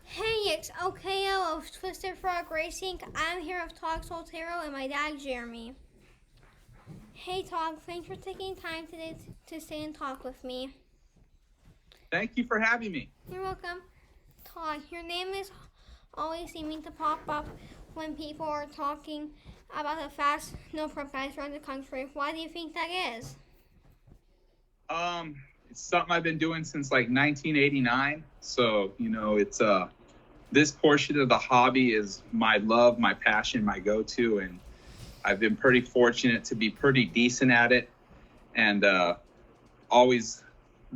Hey, it's OKO of Twisted Frog Racing. I'm here with Todd Soltero and my dad, Jeremy. Hey, Todd, thanks for taking time today to stay and talk with me. Thank you for having me. You're welcome. Todd, your name is always seeming to pop up when people are talking about the fast no prep guys around the country. Why do you think that is? It's something I've been doing since like 1989. So, it's this portion of the hobby is my love, my passion, my go-to, and I've been pretty fortunate to be pretty decent at it, and always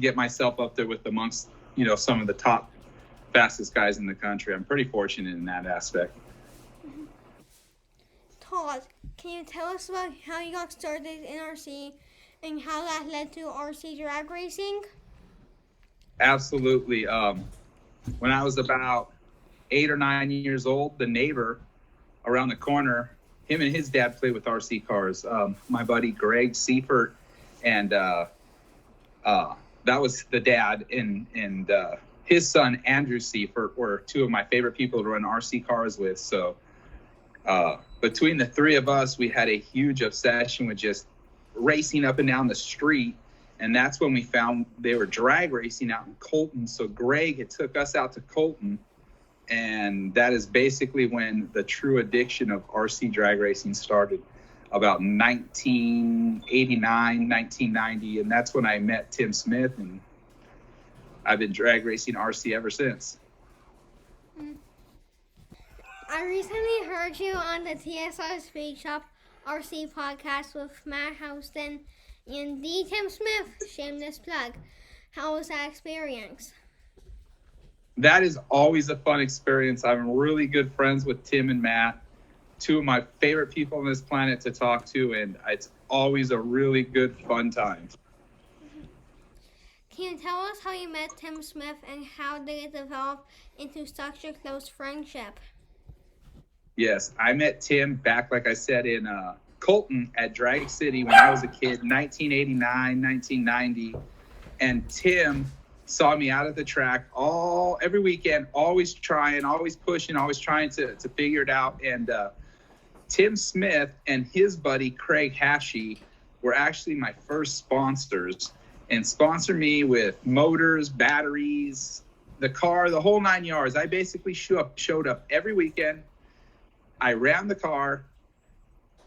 get myself up there with amongst some of the top fastest guys in the country. I'm pretty fortunate in that aspect. Todd, can you tell us about how you got started in RC and how that led to RC drag racing? Absolutely. When I was about 8 or 9 years old, the neighbor around the corner, him and his dad played with RC cars. My buddy Greg Seifert, and that was the dad, and his son Andrew Seifert were two of my favorite people to run RC cars with. So between the three of us, we had a huge obsession with just racing up and down the street. And that's when we found they were drag racing out in Colton. So Greg had took us out to Colton. And that is basically when the true addiction of RC drag racing started, about 1989, 1990. And that's when I met Tim Smith. And I've been drag racing RC ever since. I recently heard you on the TSR Speed Shop RC podcast with Matt Houston and D. Tim Smith. Shameless plug. How was that experience? That is always a fun experience. I'm really good friends with Tim and Matt, two of my favorite people on this planet to talk to, and it's always a really good, fun time. Can you tell us how you met Tim Smith and how did it develop into such a close friendship? Yes, I met Tim back, like I said, in Colton at Drag City when I was a kid, 1989, 1990. And Tim saw me out at the track every weekend, always trying, always pushing, always trying to figure it out. And Tim Smith and his buddy Craig Hashey were actually my first sponsors and sponsored me with motors, batteries, the car, the whole 9 yards. I basically showed up every weekend. I ran the car.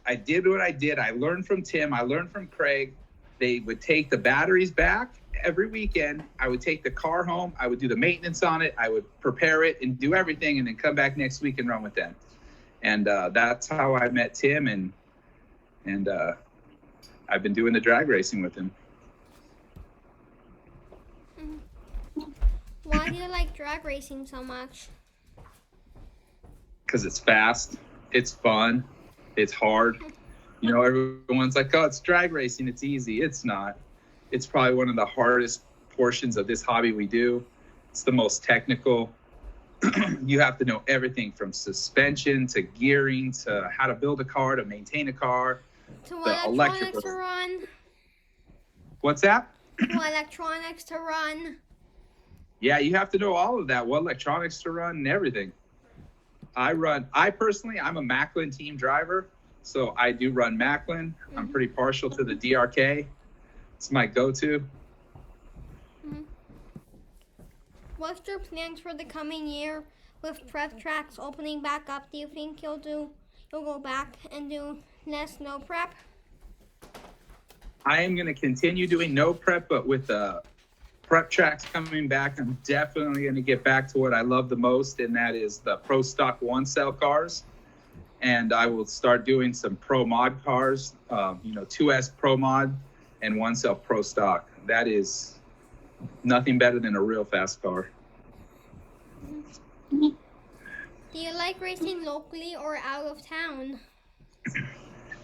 I did what I did. I learned from Tim. I learned from Craig. They would take the batteries back every weekend. I would take the car home. I would do the maintenance on it. I would prepare it and do everything and then come back next week and run with them. And that's how I met Tim. And I've been doing the drag racing with him. Why do you like drag racing so much? Because it's fast, it's fun, it's hard. Everyone's like, oh, it's drag racing, it's easy. It's not. It's probably one of the hardest portions of this hobby we do. It's the most technical. You have to know everything from suspension to gearing to how to build a car, to maintain a car. To what electronics to run. What's that? What electronics to run. Yeah, you have to know all of that, what electronics to run and everything. I'm a Macklin team driver, so I do run Macklin. Mm-hmm. I'm pretty partial to the DRK. It's my go-to. Mm-hmm. What's your plans for the coming year with prep tracks opening back up? Do you think you'll go back and do less no prep? I am going to continue doing no prep, but with prep tracks coming back, I'm definitely going to get back to what I love the most, and that is the pro stock one cell cars. And I will start doing some pro mod cars, 2S pro mod and one cell pro stock. That is nothing better than a real fast car. Do you like racing locally or out of town?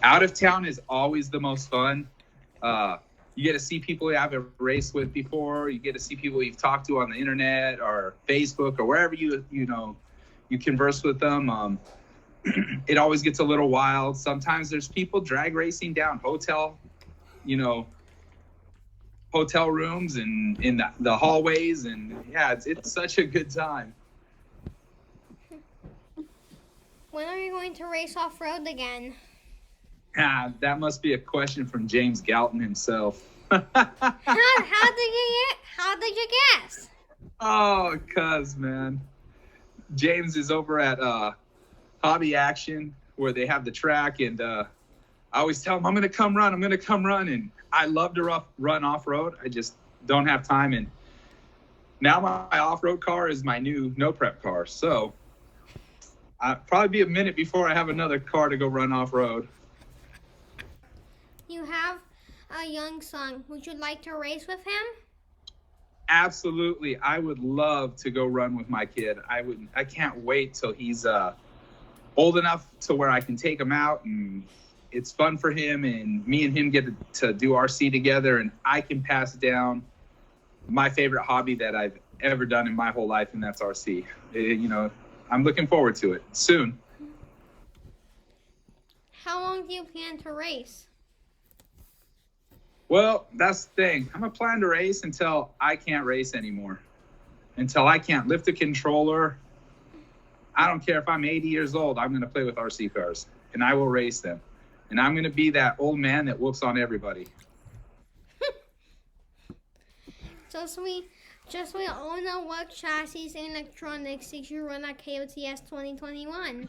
Out of town is always the most fun. You get to see people you haven't raced with before. You get to see people you've talked to on the internet or Facebook or wherever you converse with them. It always gets a little wild. Sometimes there's people drag racing down hotel rooms and in the hallways, and yeah, it's such a good time. When are you going to race off-road again? That must be a question from James Galton himself. How did you guess? Oh, cuz, man. James is over at Hobby Action where they have the track, and I always tell him, I'm going to come run. And I love to run off-road. I just don't have time. And now my off-road car is my new no-prep car. So I'll probably be a minute before I have another car to go run off-road. You have a young son. Would you like to race with him? Absolutely. I would love to go run with my kid. I can't wait till he's old enough to where I can take him out, and it's fun for him, and me and him get to do RC together, and I can pass down my favorite hobby that I've ever done in my whole life, and that's RC. I'm looking forward to it soon. How long do you plan to race? Well, that's the thing. I'm going to plan to race until I can't race anymore. Until I can't lift a controller. I don't care if I'm 80 years old. I'm going to play with RC cars, and I will race them. And I'm going to be that old man that whoops on everybody. Just so we all know, what chassis and electronics did you run at KOTS 2021?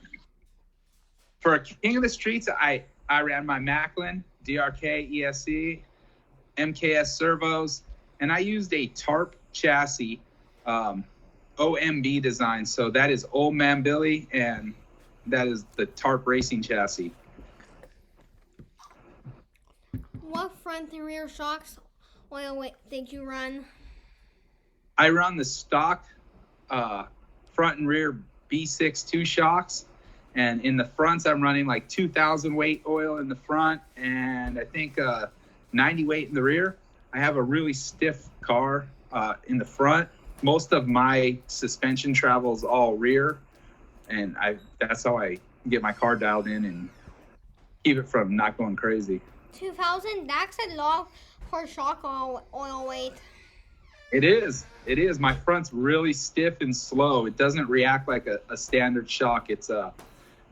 For King of the Streets, I ran my Macklin, DRK, ESC, MKS servos, and I used a TARP chassis, OMB design. So that is Old Man Billy, and that is the TARP racing chassis. What front and rear shocks oil weight did you run? I run the stock front and rear B6 2 shocks. And in the fronts, I'm running like 2,000 weight oil in the front, and I think 90 weight in the rear. I have a really stiff car in the front. Most of my suspension travels all rear, and that's how I get my car dialed in and keep it from not going crazy. 2,000, that's a lot for shock oil weight. It is. My front's really stiff and slow. It doesn't react like a standard shock. It's a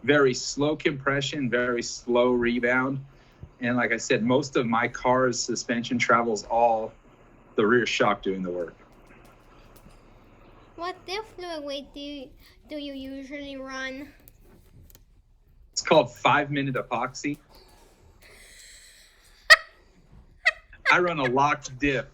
very slow compression, very slow rebound. And like I said, most of my car's suspension travels all the rear shock doing the work. What diff fluid weight do you usually run? It's called 5-minute epoxy. I run a locked diff.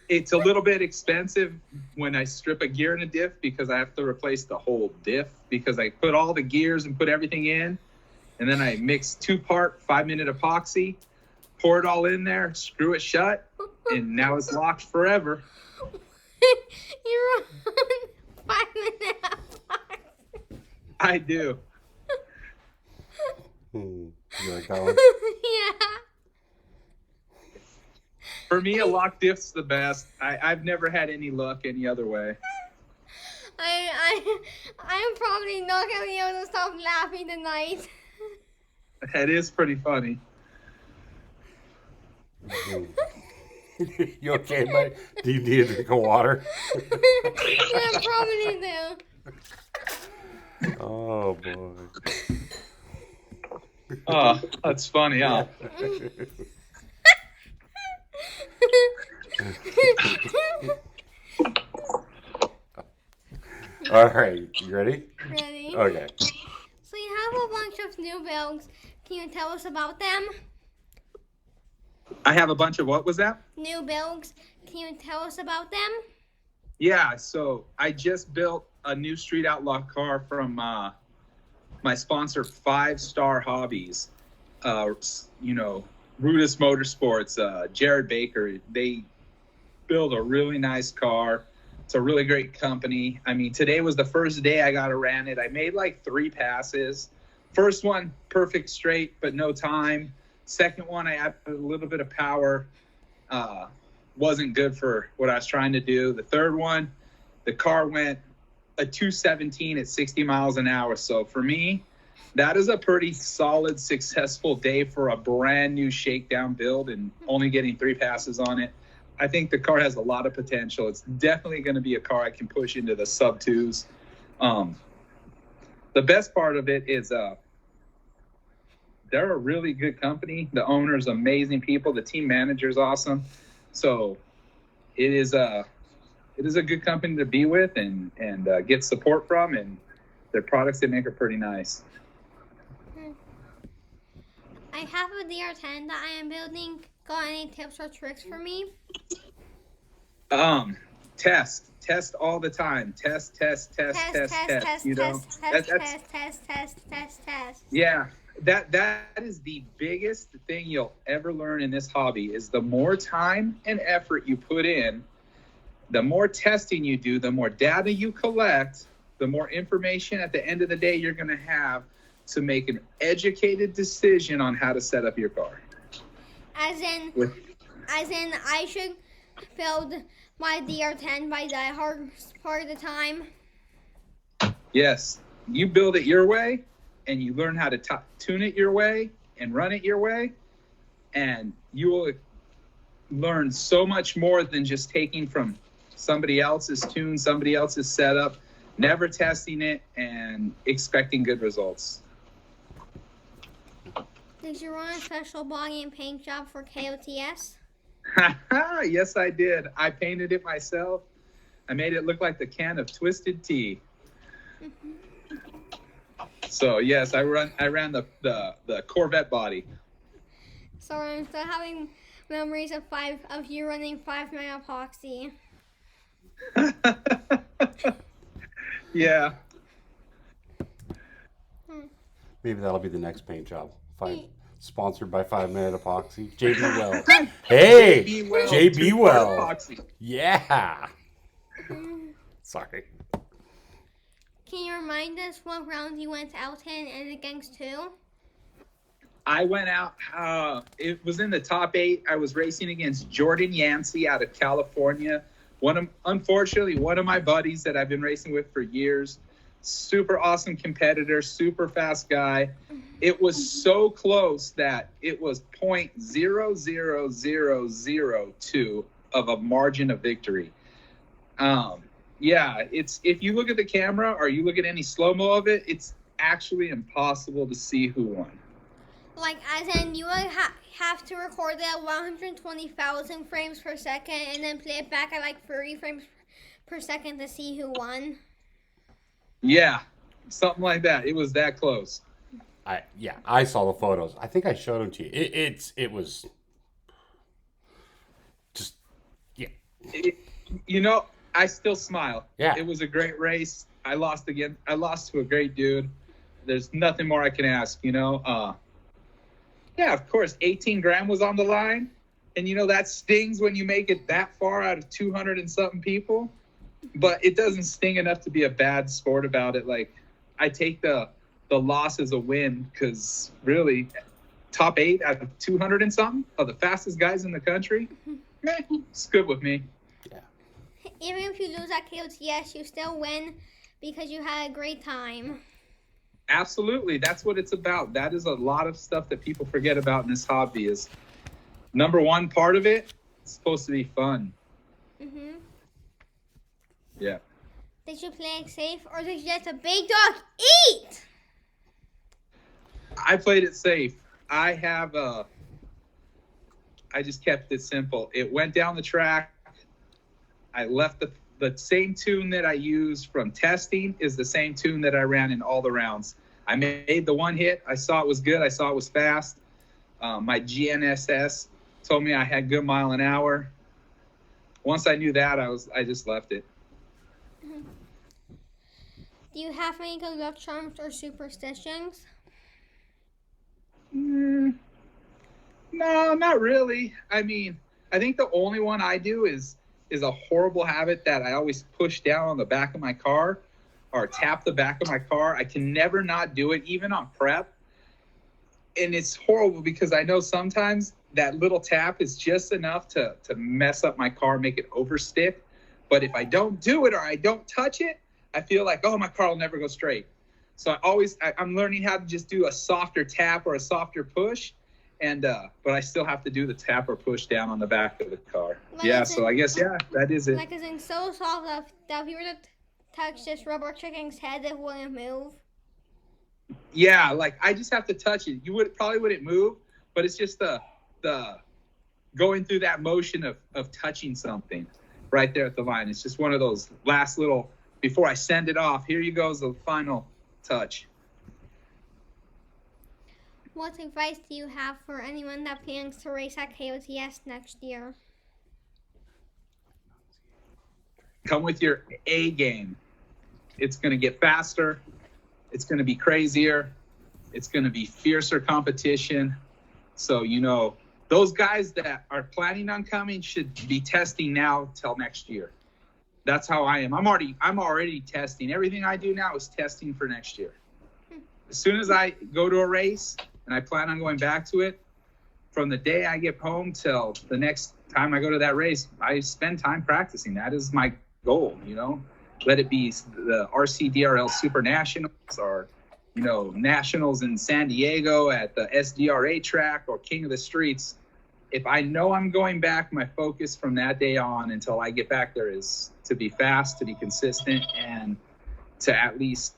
It's a little bit expensive when I strip a gear in a diff because I have to replace the whole diff because I put all the gears and put everything in, and then I mix 2-part 5-minute epoxy, pour it all in there, screw it shut, and now it's locked forever. You run 5-minute epoxy. I do. You like that one? Yeah. For me, a locked diff's the best. I've never had any luck any other way. I'm probably not gonna be able to stop laughing tonight. That is pretty funny. You okay, mate? Do you need a drink of water? Yeah, probably do. Oh, boy. Oh, that's funny, huh? All right, you ready? Ready? Okay. So you have a bunch of new builds. Can you tell us about them? I have a bunch of, what was that? New builds. Can you tell us about them? Yeah, so I just built a new Street Outlaw car from my sponsor, 5-Star Hobbies. Rudis Motorsports, Jared Baker. They build a really nice car. It's a really great company. I mean, today was the first day I got to ran it. I made like 3 passes. First one, perfect straight, but no time. Second one, I added a little bit of power. Wasn't good for what I was trying to do. The third one, the car went a 217 at 60 miles an hour. So for me, that is a pretty solid, successful day for a brand new shakedown build and only getting 3 passes on it. I think the car has a lot of potential. It's definitely going to be a car I can push into the sub-2s. the best part of it is they're a really good company. The owner's amazing people. The team manager's awesome. So it is a good company to be with and get support from, and their products they make are pretty nice. I have a DR10 that I am building. Got any tips or tricks for me? Test all the time. Test. You know, Test. yeah, that is the biggest thing you'll ever learn in this hobby. Is the more time and effort you put in, the more testing you do, the more data you collect, the more information at the end of the day you're going to have to make an educated decision on how to set up your car. As in, I should build my DR10 by die hard part of the time. Yes, you build it your way, and you learn how to tune it your way and run it your way, and you will learn so much more than just taking from somebody else's tune, somebody else's setup, never testing it and expecting good results. Did you run a special body and paint job for KOTS? Yes, I did. I painted it myself. I made it look like the can of Twisted Tea. So yes, I ran the Corvette body. So I'm still having memories of you running 5-man epoxy. Yeah. Maybe that'll be the next paint job. Sponsored by 5-Minute Epoxy. JB Wells. Hey! JB Wells. Epoxy. Yeah! Sorry. Can you remind us what round you went out in and against who? I went out, it was in the top 8. I was racing against Jordan Yancey out of California. Unfortunately, one of my buddies that I've been racing with for years. Super awesome competitor, super fast guy. It was so close that it was 0.00002 of a margin of victory. Yeah, it's if you look at the camera or you look at any slow-mo of it, it's actually impossible to see who won. Like, as in, you would have to record it at 120,000 frames per second and then play it back at like 30 frames per second to see who won. Yeah, something like that. It was that close. I saw the photos. I think I showed them to you. It was just I still smile. Yeah. It was a great race. I lost again. I lost to a great dude. There's nothing more I can ask, Yeah, of course, 18 grand was on the line. And, that stings when you make it that far out of 200 and something people. But it doesn't sting enough to be a bad sport about it. Like, I take the loss as a win because, really, top 8 out of 200 and something of the fastest guys in the country, it's good with me. Yeah. Even if you lose at KOTS, you still win because you had a great time. Absolutely. That's what it's about. That is a lot of stuff that people forget about in this hobby is, number one part of it, it's supposed to be fun. Mm-hmm. Yeah. Did you play it safe or did you let the big dog eat? I played it safe. I just kept it simple. It went down the track. I left the same tune that I used from testing is the same tune that I ran in all the rounds. I made the one hit. I saw it was good. I saw it was fast. My GNSS told me I had good mile an hour. Once I knew that, I just left it. Do you have any good luck charms or superstitions? No, not really. I mean, I think the only one I do is a horrible habit that I always push down on the back of my car or tap the back of my car. I can never not do it, even on prep. And it's horrible because I know sometimes that little tap is just enough to mess up my car, make it overstick. But if I don't do it or I don't touch it, I feel like, my car will never go straight. So I'm learning how to just do a softer tap or a softer push. But I still have to do the tap or push down on the back of the car. So I guess, that is it. Like, it's in so soft that if you were to touch this rubber chicken's head, it wouldn't move. Yeah, like I just have to touch it. You probably wouldn't move, but it's just the going through that motion of touching something right there at the line. It's just one of those last little, before I send it off, here you goes the final touch. What advice do you have for anyone that plans to race at KOTS next year? Come with your A game. It's going to get faster. It's going to be crazier. It's going to be fiercer competition. So, you know, those guys that are planning on coming should be testing now till next year. That's how I am. I'm already testing. Everything I do now is testing for next year. As soon as I go to a race and I plan on going back to it, from the day I get home till the next time I go to that race, I spend time practicing. That is my goal, you know. Let it be the RCDRL Super Nationals or, you know, Nationals in San Diego at the SDRA track or King of the Streets. If I know I'm going back, my focus from that day on until I get back there is to be fast, to be consistent, and to at least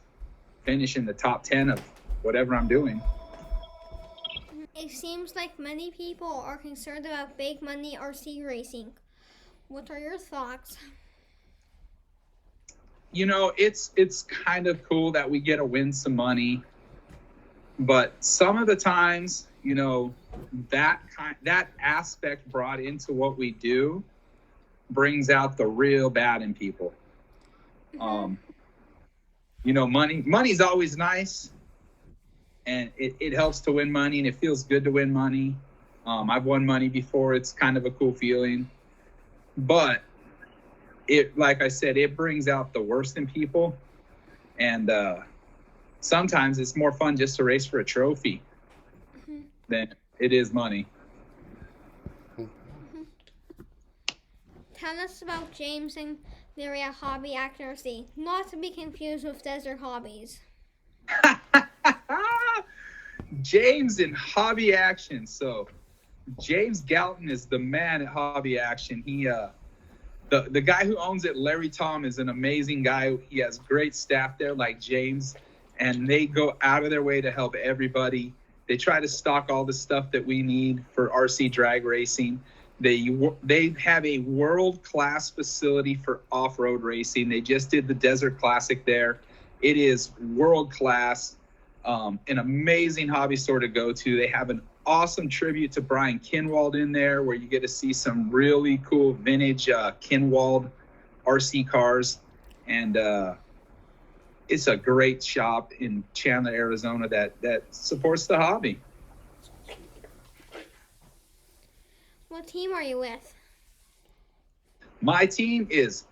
finish in the top 10 of whatever I'm doing. It seems like many people are concerned about big money RC racing. What are your thoughts? You know, it's kind of cool that we get to win some money, but some of the times, you know, that aspect brought into what we do brings out the real bad in people. Mm-hmm. You know, money's always nice, and it helps to win money, and it feels good to win money. I've won money before. It's kind of a cool feeling, but it, like I said, it brings out the worst in people, and sometimes it's more fun just to race for a trophy than it is money. Tell us about James and Larry at Hobby Accuracy, not to be confused with Desert Hobbies. James in Hobby Action. So James Galton is the man at Hobby Action. He the guy who owns it, Larry Tom, is an amazing guy. He has great staff there like James, and they go out of their way to help everybody. They try to stock all the stuff that we need for RC drag racing. They have a world-class facility for off-road racing. They just did the Desert Classic there. It is world-class, an amazing hobby store to go to. They have an awesome tribute to Brian Kinwald in there, where you get to see some really cool vintage Kinwald RC cars. And it's a great shop in Chandler, Arizona that supports the hobby. What team are you with? My team is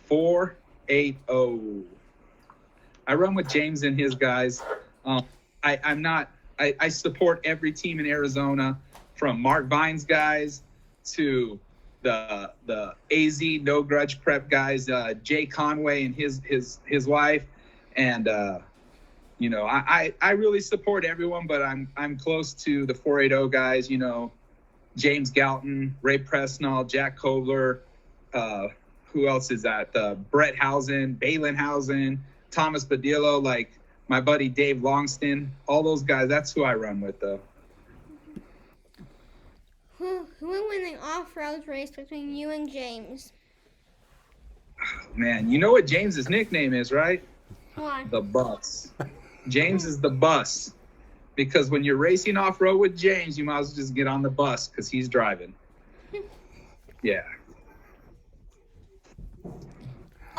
480. I run with James and his guys. I support every team in Arizona, from Mark Vine's guys to the AZ No Grudge Prep guys, Jay Conway and his wife, and you know, I really support everyone, but I'm close to the 480 guys. You know, James Galton, Ray Presnall, Jack Kobler, who else is that? Brett Housen, Balin Housen, Thomas Badillo, like my buddy Dave Longston, all those guys. That's who I run with, though. Who will win an off-road race between you and James? Man, you know what James's nickname is, right? What? The Bus. James is the Bus. Because when you're racing off-road with James, you might as well just get on the bus because he's driving. Yeah.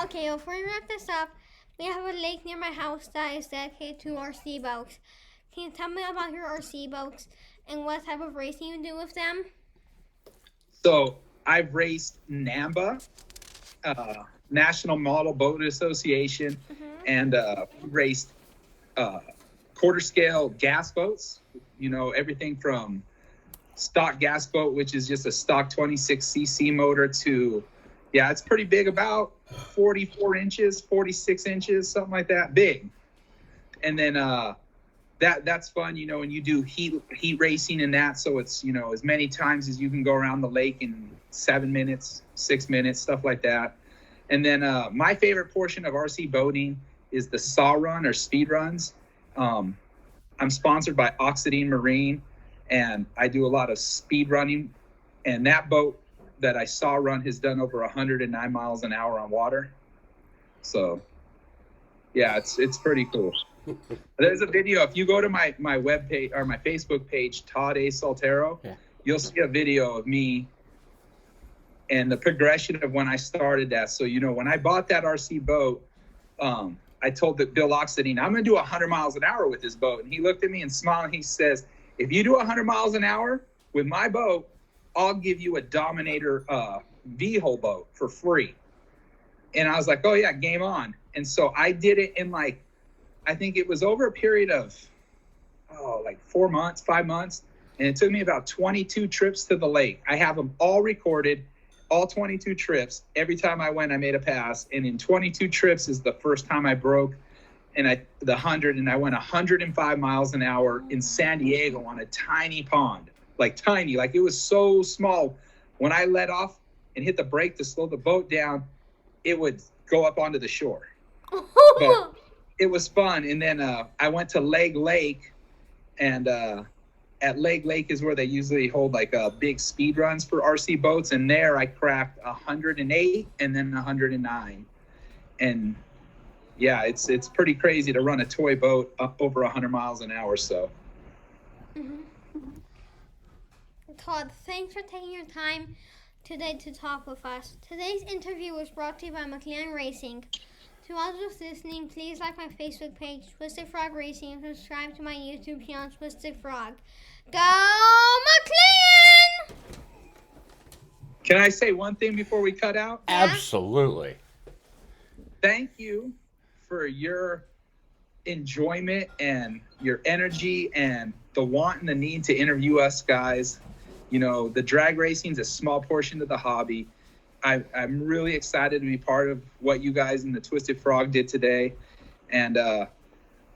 Okay, before we wrap this up, we have a lake near my house that is dedicated to RC boats. Can you tell me about your RC boats and what type of racing you do with them? So I've raced NAMBA, National Model Boat Association, and raced quarter scale gas boats. You know, everything from stock gas boat, which is just a stock 26cc motor, to, yeah, it's pretty big, about 44 inches, 46 inches, something like that, big. And then that's fun, you know, and you do heat racing in that, so it's, you know, as many times as you can go around the lake in 7 minutes, 6 minutes, stuff like that. And then my favorite portion of RC boating is the saw run or speed runs. I'm sponsored by Oxidine Marine, and I do a lot of speed running. And that boat that I saw run has done over 109 miles an hour on water. So, yeah, it's pretty cool. There's a video. If you go to my web page or my Facebook page, Todd Soltero, you'll see a video of me and the progression of when I started that. So, when I bought that RC boat, I told Bill Oxidine, I'm going to do 100 miles an hour with this boat. And he looked at me and smiled, and he says, if you do 100 miles an hour with my boat, I'll give you a Dominator V-hull boat for free. And I was like, oh, yeah, game on. And so I did it in I think it was over a period of, 4 months, 5 months. And it took me about 22 trips to the lake. I have them all recorded, all 22 trips. Every time I went, I made a pass. And in 22 trips is the first time I broke the 100. And I went 105 miles an hour in San Diego on a tiny pond. Tiny. It was so small. When I let off and hit the brake to slow the boat down, it would go up onto the shore. But it was fun. And then I went to Leg Lake, and at Leg Lake is where they usually hold big speed runs for RC boats. And there I cracked 108 and then 109. And yeah, it's pretty crazy to run a toy boat up over 100 miles an hour. So. Mm-hmm. Todd, thanks for taking your time today to talk with us. Today's interview was brought to you by McLaren Racing. To all those listening, please like my Facebook page, Twisted Frog Racing, and subscribe to my YouTube channel, Twisted Frog. Go McLaren! Can I say one thing before we cut out? Yeah? Absolutely. Thank you for your enjoyment and your energy and the want and the need to interview us guys. The drag racing is a small portion of the hobby. I'm really excited to be part of what you guys in the Twisted Frog did today. And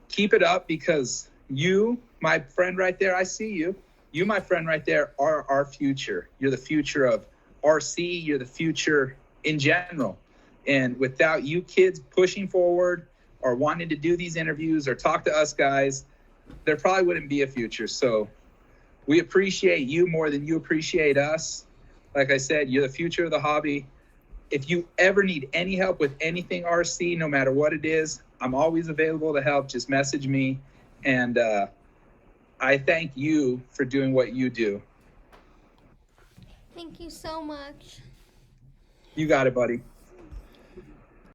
keep it up, because you, my friend right there, I see you. You, my friend right there, are our future. You're the future of RC. You're the future in general. And without you kids pushing forward or wanting to do these interviews or talk to us guys, there probably wouldn't be a future. So we appreciate you more than you appreciate us. Like I said, you're the future of the hobby. If you ever need any help with anything RC, no matter what it is, I'm always available to help. Just message me. And I thank you for doing what you do. Thank you so much. You got it, buddy.